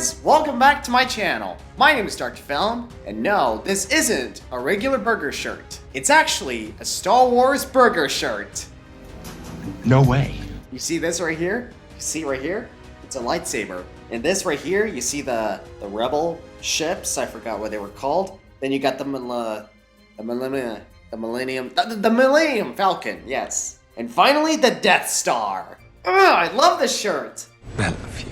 guys, welcome back to my channel. My name is Dr. Film, and no, this isn't a regular burger shirt. It's actually a Star Wars burger shirt. No way. You see this right here? You see right here? It's a lightsaber. And this right here, you see the rebel ships, I forgot what they were called. Then you got the Millennium Falcon, yes. And finally, the Death Star. Ugh, I love this shirt. I love you.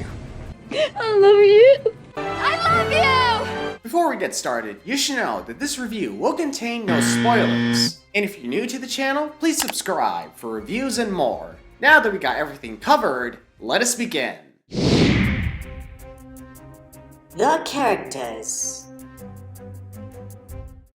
I love you. I love you! Before we get started, you should know that this review will contain no spoilers. And if you're new to the channel, please subscribe for reviews and more. Now that we got everything covered, let us begin. The characters.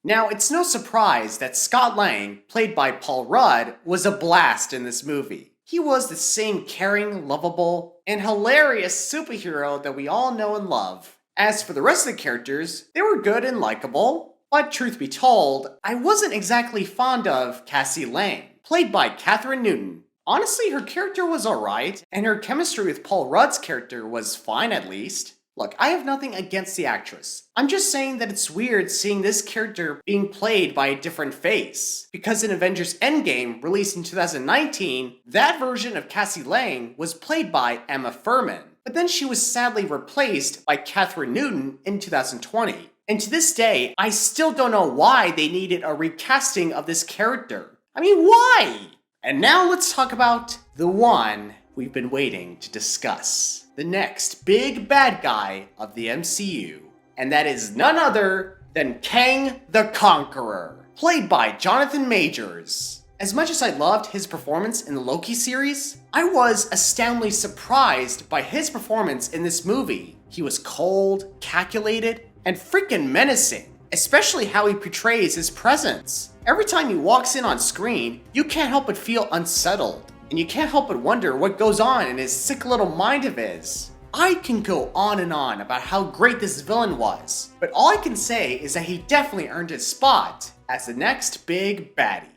Now, it's no surprise that Scott Lang, played by Paul Rudd, was a blast in this movie. He was the same caring, lovable, and hilarious superhero that we all know and love. As for the rest of the characters, they were good and likable, but truth be told, I wasn't exactly fond of Cassie Lang, played by Kathryn Newton. Honestly, her character was alright, and her chemistry with Paul Rudd's character was fine at least. Look, I have nothing against the actress. I'm just saying that it's weird seeing this character being played by a different face. Because in Avengers Endgame, released in 2019, that version of Cassie Lang was played by Emma Fuhrmann. But then she was sadly replaced by Kathryn Newton in 2020. And to this day, I still don't know why they needed a recasting of this character. I mean, why? And now let's talk about the one we've been waiting to discuss. The next big bad guy of the MCU. And that is none other than Kang the Conqueror, played by Jonathan Majors. As much as I loved his performance in the Loki series, I was astoundingly surprised by his performance in this movie. He was cold, calculated, and freaking menacing, especially how he portrays his presence. Every time he walks in on screen, you can't help but feel unsettled. And you can't help but wonder what goes on in his sick little mind of his. I can go on and on about how great this villain was, but all I can say is that he definitely earned his spot as the next big baddie.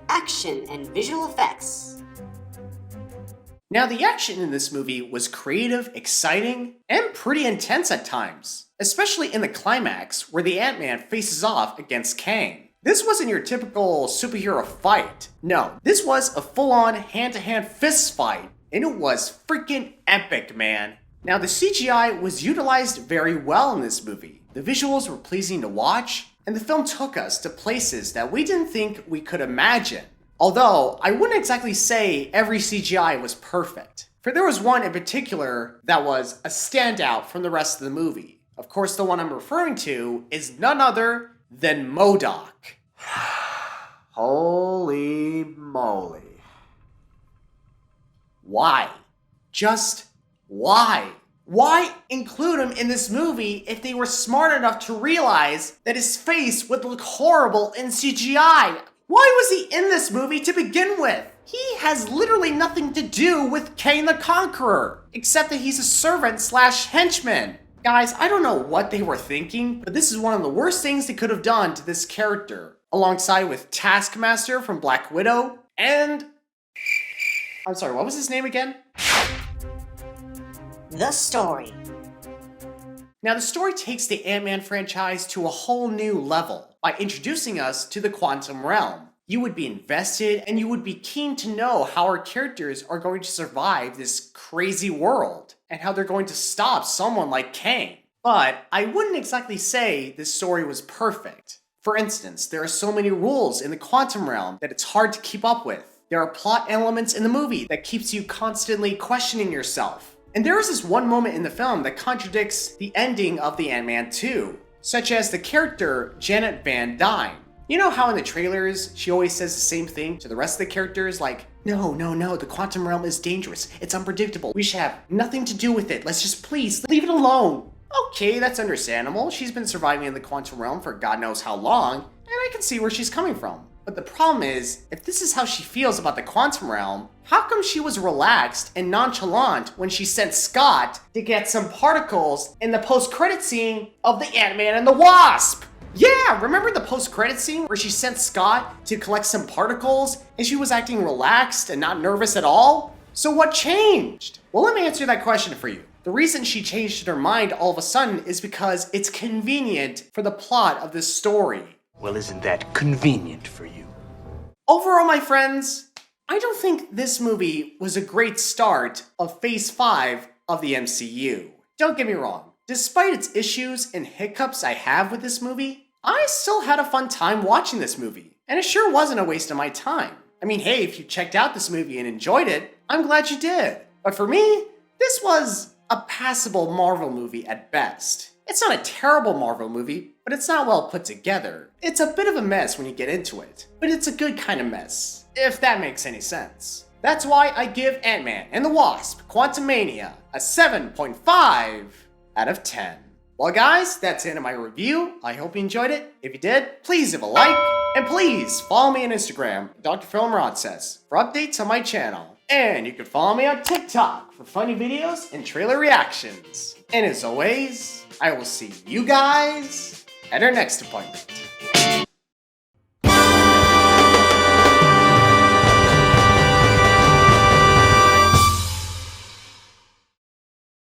Action and visual effects. Now, the action in this movie was creative, exciting, and pretty intense at times, especially in the climax where the Ant-Man faces off against Kang. This wasn't your typical superhero fight. No, this was a full-on hand-to-hand fist fight, and it was freaking epic, man. Now, the CGI was utilized very well in this movie. The visuals were pleasing to watch, and the film took us to places that we didn't think we could imagine. Although, I wouldn't exactly say every CGI was perfect, for there was one in particular that was a standout from the rest of the movie. Of course, the one I'm referring to is none other than MODOK. Holy moly. Why? Just why? Why include him in this movie if they were smart enough to realize that his face would look horrible in CGI? Why was he in this movie to begin with? He has literally nothing to do with Kang the Conqueror, except that he's a servant slash henchman. Guys, I don't know what they were thinking, but this is one of the worst things they could have done to this character, alongside with Taskmaster from Black Widow, and... I'm sorry, what was his name again? The story. Now, the story takes the Ant-Man franchise to a whole new level by introducing us to the quantum realm. You would be invested and you would be keen to know how our characters are going to survive this crazy world and how they're going to stop someone like Kang. But I wouldn't exactly say this story was perfect. For instance, there are so many rules in the quantum realm that it's hard to keep up with. There are plot elements in the movie that keeps you constantly questioning yourself. And there is this one moment in the film that contradicts the ending of the Ant-Man 2, such as the character Janet Van Dyne. You know how in the trailers, she always says the same thing to the rest of the characters, like, no, the quantum realm is dangerous, it's unpredictable, we should have nothing to do with it, let's just please leave it alone. Okay, that's understandable, she's been surviving in the quantum realm for God knows how long, and I can see where she's coming from. But the problem is, if this is how she feels about the quantum realm, how come she was relaxed and nonchalant when she sent Scott to get some particles in the post-credit scene of the Ant-Man and the Wasp? Yeah, yeah, remember the post-credit scene where she sent Scott to collect some particles and she was acting relaxed and not nervous at all? So what changed? Well, let me answer that question for you. The reason she changed her mind all of a sudden is because it's convenient for the plot of this story. Well, isn't that convenient for you? Overall, my friends, I don't think this movie was a great start of Phase 5 of the MCU. Don't get me wrong. Despite its issues and hiccups I have with this movie, I still had a fun time watching this movie, and it sure wasn't a waste of my time. I mean, hey, if you checked out this movie and enjoyed it, I'm glad you did. But for me, this was a passable Marvel movie at best. It's not a terrible Marvel movie, but it's not well put together. It's a bit of a mess when you get into it, but it's a good kind of mess, if that makes any sense. That's why I give Ant-Man and the Wasp: Quantumania a 7.5 out of 10. Well guys, that's the end of my review. I hope you enjoyed it. If you did, please leave a like, and please follow me on Instagram, Dr. Film Rod Says, for updates on my channel. And you can follow me on TikTok for funny videos and trailer reactions. And as always, I will see you guys at our next appointment.